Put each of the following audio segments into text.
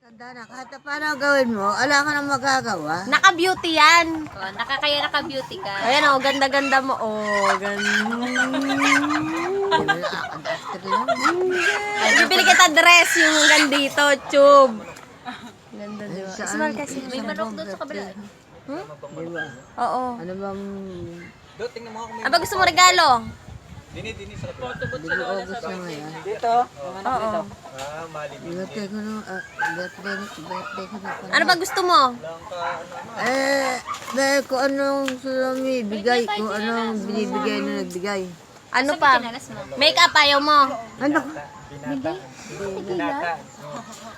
Tanda na, kahit na paano gawin mo, ala ka nang magagawa. Naka-beauty yan. Oh, nakakaya naka-beauty ka. Ayan o, ganda-ganda mo. Oh, ganda. Ay, bibili kita dress yung gandito, tube. Ganda, di ba? Small kasi. May manok doon sa kabila. Di ba? Oo. Ano bang... Ano ba gusto mo regalo? Di ba August na ngayon? Oo. Birthday ko na, birthday ko na pala. Ano ba gusto mo? Dahil kung anong bigay, kung anong binibigay na nagbigay. Ano pa? Make-up ayaw mo? Ano?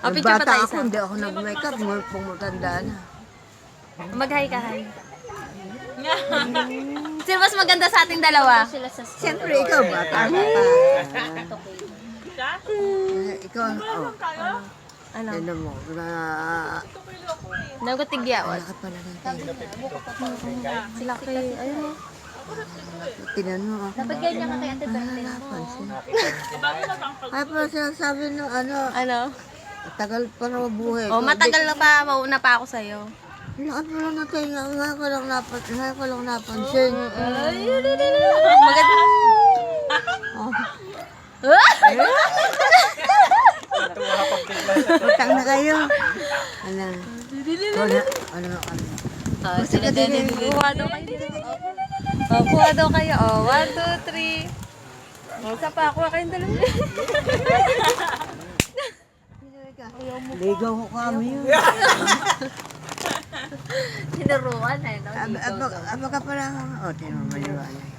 O, picture pa Bata tayo ako, isa. hindi ako nag-makeup, pumutanda na. Mag-hi ka, hi. Sino mas maganda sa ating dalawa? Sila sa Siyempre, ikaw, bata ka pa. Ikaw, Ano? ano mo, Nagutigyawan. malaki pala ng tayo. Sila kay, ayun o. Tinan mo ako. Dapat ganyan ka kay ate birthday mo. Napansin. Ay, pa sinasabi ng ano, Ano? tagal pa na mabuhay. O, matagal na pa, mauna pa ako sa'yo. Lakas mo lang natin, nga ko lang napansin. Maganda. Oh. Utang na kayo. Ano? Oh, sila din. Kuha daw kayo dito. O, kuha daw kayo. O, 1, 2, 3. O, isa pa, kuha kayong dalawa. Ligaw ko kami yun. Tinuruan eh. No? Aba ka pala. O, tinan mo maliwanag.